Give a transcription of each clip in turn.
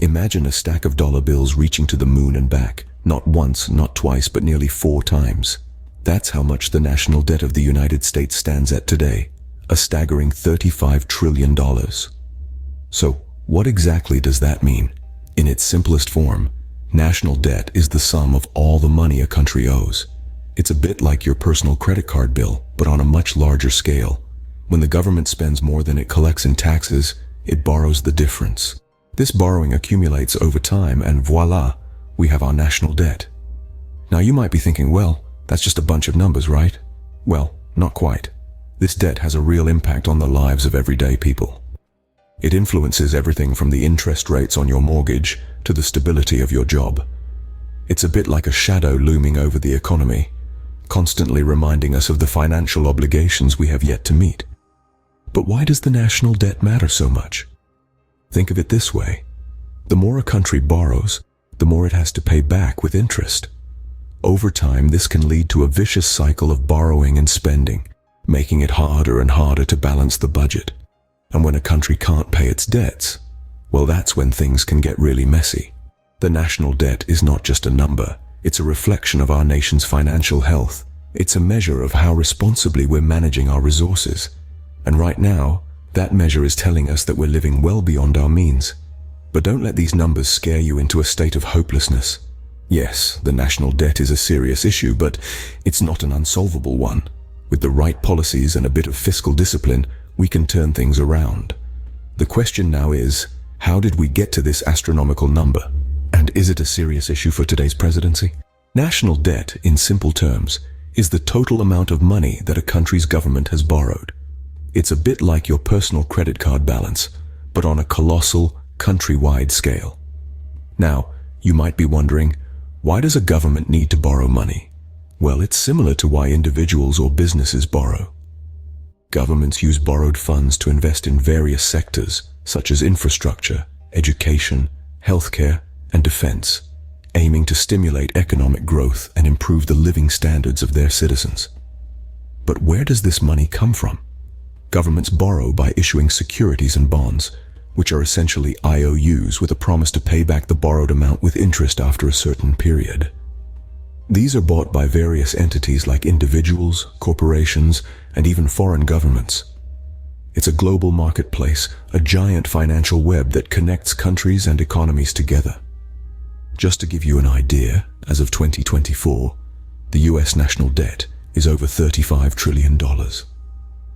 Imagine a stack of dollar bills reaching to the moon and back, not once, not twice, but nearly 4 times. That's how much the national debt of the United States stands at today, a staggering $35 trillion. So, what exactly does that mean? In its simplest form, national debt is the sum of all the money a country owes. It's a bit like your personal credit card bill, but on a much larger scale. When the government spends more than it collects in taxes, it borrows the difference. This borrowing accumulates over time, and voila, we have our national debt. Now you might be thinking, well, that's just a bunch of numbers, right? Well, not quite. This debt has a real impact on the lives of everyday people. It influences everything from the interest rates on your mortgage to the stability of your job. It's a bit like a shadow looming over the economy, constantly reminding us of the financial obligations we have yet to meet. But why does the national debt matter so much? Think of it this way. The more a country borrows, the more it has to pay back with interest. Over time, this can lead to a vicious cycle of borrowing and spending, making it harder and harder to balance the budget. And when a country can't pay its debts, well, that's when things can get really messy. The national debt is not just a number, it's a reflection of our nation's financial health. It's a measure of how responsibly we're managing our resources. And right now, that measure is telling us that we're living well beyond our means. But don't let these numbers scare you into a state of hopelessness. Yes, the national debt is a serious issue, but it's not an unsolvable one. With the right policies and a bit of fiscal discipline, we can turn things around. The question now is, how did we get to this astronomical number? And is it a serious issue for today's presidency? National debt, in simple terms, is the total amount of money that a country's government has borrowed. It's a bit like your personal credit card balance, but on a colossal, countrywide scale. Now, you might be wondering, why does a government need to borrow money? Well, it's similar to why individuals or businesses borrow. Governments use borrowed funds to invest in various sectors, such as infrastructure, education, healthcare, and defense, aiming to stimulate economic growth and improve the living standards of their citizens. But where does this money come from? Governments borrow by issuing securities and bonds, which are essentially IOUs with a promise to pay back the borrowed amount with interest after a certain period. These are bought by various entities like individuals, corporations, and even foreign governments. It's a global marketplace, a giant financial web that connects countries and economies together. Just to give you an idea, as of 2024, the US national debt is over $35 trillion.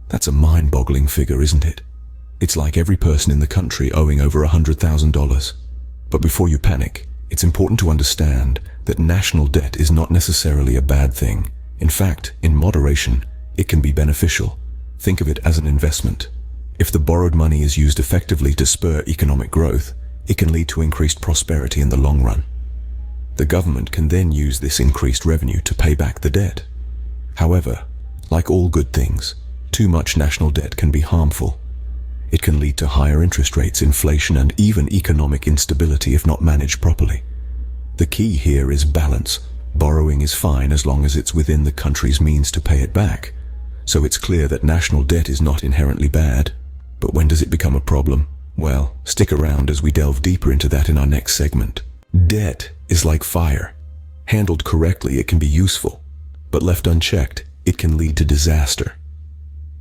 That's a mind-boggling figure, isn't it? It's like every person in the country owing over $100,000. But before you panic, it's important to understand that national debt is not necessarily a bad thing. In fact, in moderation, it can be beneficial. Think of it as an investment. If the borrowed money is used effectively to spur economic growth, it can lead to increased prosperity in the long run. The government can then use this increased revenue to pay back the debt. However, like all good things, too much national debt can be harmful. It can lead to higher interest rates, inflation, and even economic instability if not managed properly. The key here is balance. Borrowing is fine as long as it's within the country's means to pay it back. So it's clear that national debt is not inherently bad. But when does it become a problem? Well, stick around as we delve deeper into that in our next segment. Debt is like fire. Handled correctly, it can be useful. But left unchecked, it can lead to disaster.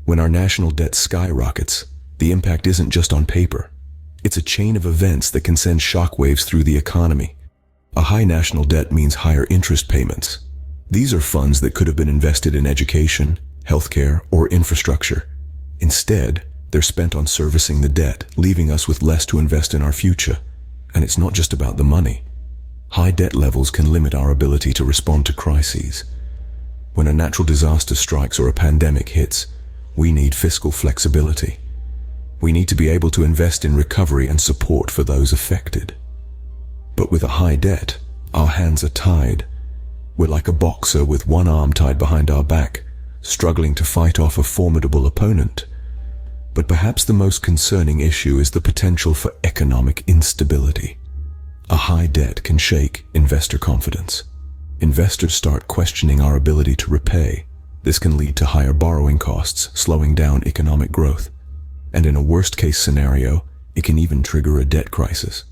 When our national debt skyrockets, the impact isn't just on paper. It's a chain of events that can send shockwaves through the economy. A high national debt means higher interest payments. These are funds that could have been invested in education, healthcare, or infrastructure. Instead, they're spent on servicing the debt, leaving us with less to invest in our future. And it's not just about the money. High debt levels can limit our ability to respond to crises. When a natural disaster strikes or a pandemic hits, we need fiscal flexibility. We need to be able to invest in recovery and support for those affected. But with a high debt, our hands are tied. We're like a boxer with one arm tied behind our back, struggling to fight off a formidable opponent. But perhaps the most concerning issue is the potential for economic instability. A high debt can shake investor confidence. Investors start questioning our ability to repay. This can lead to higher borrowing costs, slowing down economic growth. And in a worst-case scenario, it can even trigger a debt crisis.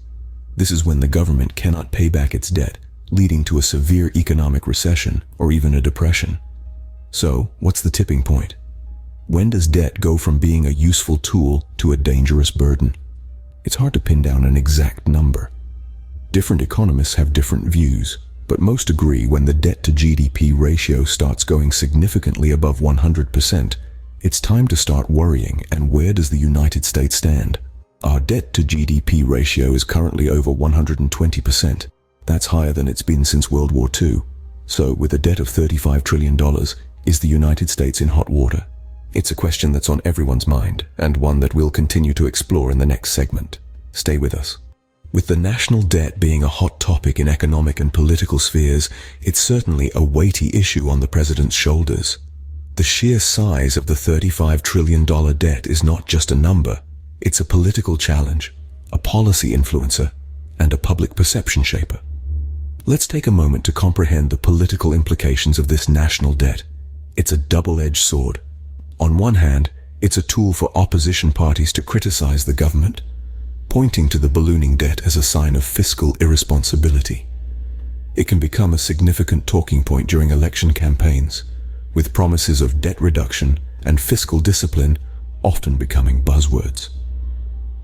This is when the government cannot pay back its debt, leading to a severe economic recession or even a depression. So, what's the tipping point? When does debt go from being a useful tool to a dangerous burden? It's hard to pin down an exact number. Different economists have different views, but most agree when the debt-to-GDP ratio starts going significantly above 100%, it's time to start worrying. And where does the United States stand? Our debt-to-GDP ratio is currently over 120%. That's higher than it's been since World War II. So, with a debt of $35 trillion, is the United States in hot water? It's a question that's on everyone's mind, and one that we'll continue to explore in the next segment. Stay with us. With the national debt being a hot topic in economic and political spheres, it's certainly a weighty issue on the president's shoulders. The sheer size of the $35 trillion debt is not just a number, it's a political challenge, a policy influencer, and a public perception shaper. Let's take a moment to comprehend the political implications of this national debt. It's a double-edged sword. On one hand, it's a tool for opposition parties to criticize the government, pointing to the ballooning debt as a sign of fiscal irresponsibility. It can become a significant talking point during election campaigns, with promises of debt reduction and fiscal discipline often becoming buzzwords.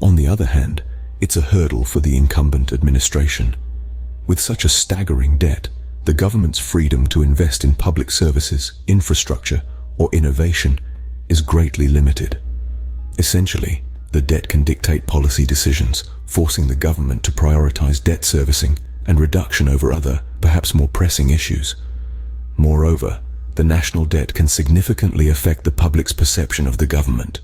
On the other hand, it's a hurdle for the incumbent administration. With such a staggering debt, the government's freedom to invest in public services, infrastructure, or innovation is greatly limited. Essentially, the debt can dictate policy decisions, forcing the government to prioritize debt servicing and reduction over other, perhaps more pressing issues. Moreover, the national debt can significantly affect the public's perception of the government.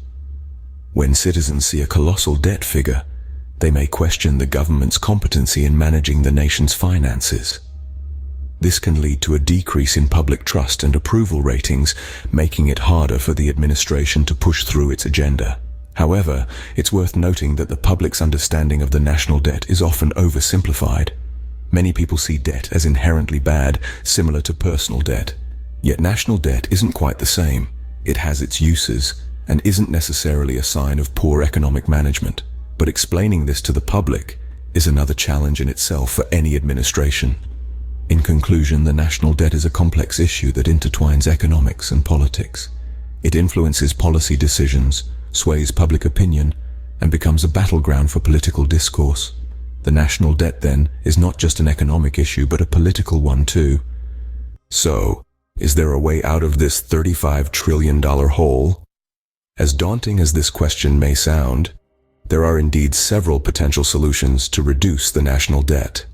When citizens see a colossal debt figure, they may question the government's competency in managing the nation's finances. This can lead to a decrease in public trust and approval ratings, making it harder for the administration to push through its agenda. However, it's worth noting that the public's understanding of the national debt is often oversimplified. Many people see debt as inherently bad, similar to personal debt. Yet national debt isn't quite the same. It has its uses, and isn't necessarily a sign of poor economic management. But explaining this to the public is another challenge in itself for any administration. In conclusion, the national debt is a complex issue that intertwines economics and politics. It influences policy decisions, sways public opinion, and becomes a battleground for political discourse. The national debt, then, is not just an economic issue, but a political one too. So, is there a way out of this $35 trillion hole? As daunting as this question may sound, there are indeed several potential solutions to reduce the national debt.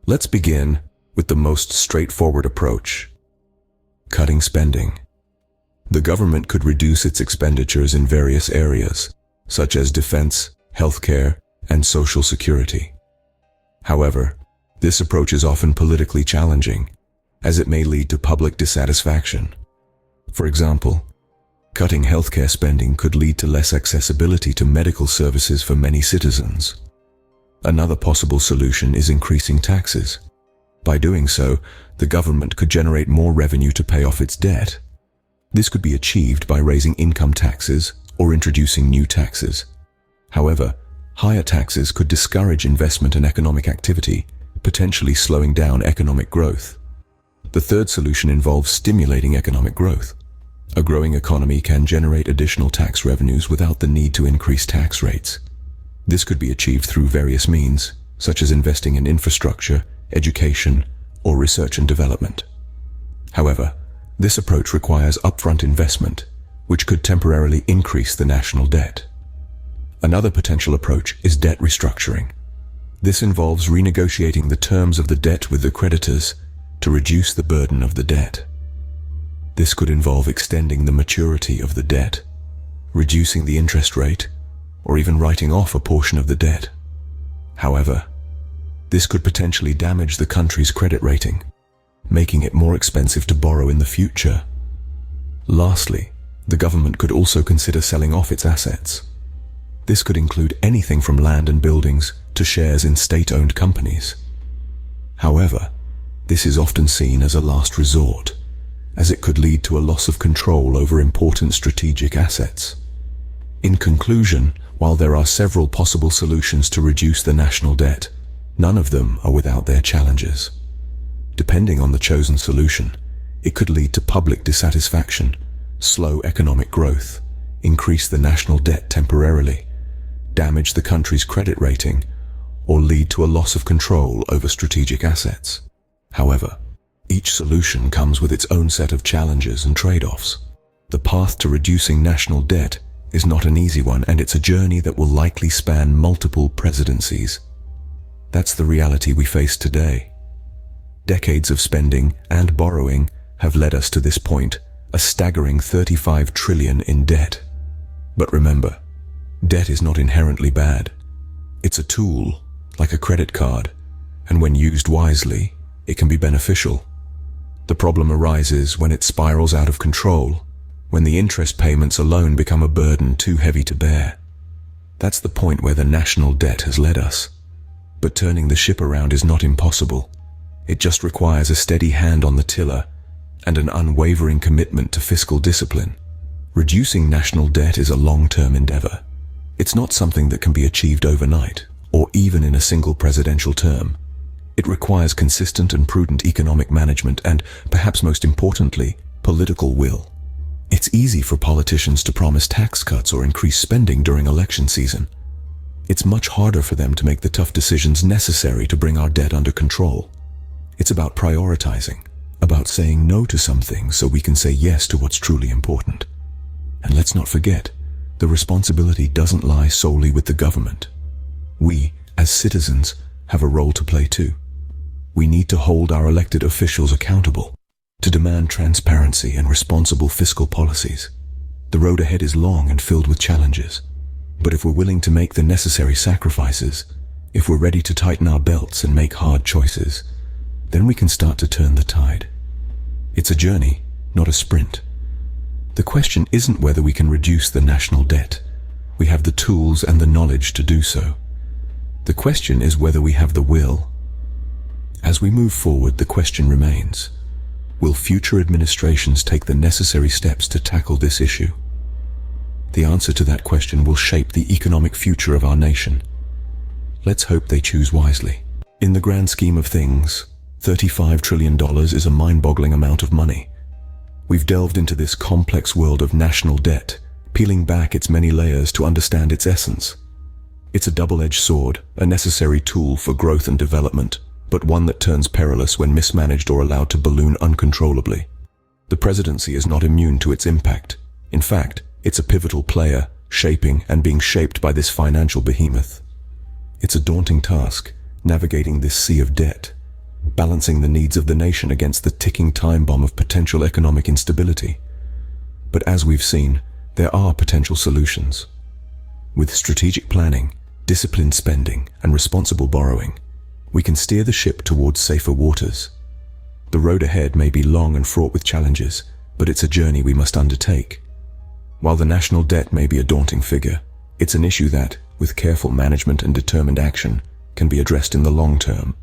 Let's begin with the most straightforward approach: cutting spending. The government could reduce its expenditures in various areas, such as defense, healthcare, and social security. However, this approach is often politically challenging, as it may lead to public dissatisfaction. For example, cutting healthcare spending could lead to less accessibility to medical services for many citizens. Another possible solution is increasing taxes. By doing so, the government could generate more revenue to pay off its debt. This could be achieved by raising income taxes or introducing new taxes. However, higher taxes could discourage investment and economic activity, potentially slowing down economic growth. The third solution involves stimulating economic growth. A growing economy can generate additional tax revenues without the need to increase tax rates. This could be achieved through various means, such as investing in infrastructure, education, or research and development. However, this approach requires upfront investment, which could temporarily increase the national debt. Another potential approach is debt restructuring. This involves renegotiating the terms of the debt with the creditors to reduce the burden of the debt. This could involve extending the maturity of the debt, reducing the interest rate, or even writing off a portion of the debt. However, this could potentially damage the country's credit rating, making it more expensive to borrow in the future. Lastly, the government could also consider selling off its assets. This could include anything from land and buildings to shares in state-owned companies. However, this is often seen as a last resort, as it could lead to a loss of control over important strategic assets. In conclusion, While there are several possible solutions to reduce the national debt, none of them are without their challenges. Depending on the chosen solution, it could lead to public dissatisfaction, slow economic growth, increase the national debt temporarily, damage the country's credit rating, or lead to a loss of control over strategic assets. However, each solution comes with its own set of challenges and trade-offs. The path to reducing national debt is not an easy one, and it's a journey that will likely span multiple presidencies. That's the reality we face today. Decades of spending and borrowing have led us to this point, a staggering 35 trillion in debt. But remember, debt is not inherently bad. It's a tool, like a credit card, and when used wisely, it can be beneficial. The problem arises when it spirals out of control, when the interest payments alone become a burden too heavy to bear. That's the point where the national debt has led us. But turning the ship around is not impossible. It just requires a steady hand on the tiller and an unwavering commitment to fiscal discipline. Reducing national debt is a long-term endeavor. It's not something that can be achieved overnight, or even in a single presidential term. It requires consistent and prudent economic management and, perhaps most importantly, political will. It's easy for politicians to promise tax cuts or increase spending during election season. It's much harder for them to make the tough decisions necessary to bring our debt under control. It's about prioritizing, about saying no to some things so we can say yes to what's truly important. And let's not forget, the responsibility doesn't lie solely with the government. We, as citizens, have a role to play too. We need to hold our elected officials accountable, to demand transparency and responsible fiscal policies. The road ahead is long and filled with challenges. But if we're willing to make the necessary sacrifices, if we're ready to tighten our belts and make hard choices, then we can start to turn the tide. It's a journey, not a sprint. The question isn't whether we can reduce the national debt. We have the tools and the knowledge to do so. The question is whether we have the will. As we move forward, the question remains: will future administrations take the necessary steps to tackle this issue? The answer to that question will shape the economic future of our nation. Let's hope they choose wisely. In the grand scheme of things, $35 trillion is a mind-boggling amount of money. We've delved into this complex world of national debt, peeling back its many layers to understand its essence. It's a double-edged sword, a necessary tool for growth and development, but one that turns perilous when mismanaged or allowed to balloon uncontrollably. The presidency is not immune to its impact. In fact, it's a pivotal player, shaping and being shaped by this financial behemoth. It's a daunting task, navigating this sea of debt, balancing the needs of the nation against the ticking time bomb of potential economic instability. But as we've seen, there are potential solutions. With strategic planning, disciplined spending, and responsible borrowing, we can steer the ship towards safer waters. The road ahead may be long and fraught with challenges, but it's a journey we must undertake. While the national debt may be a daunting figure, it's an issue that, with careful management and determined action, can be addressed in the long term.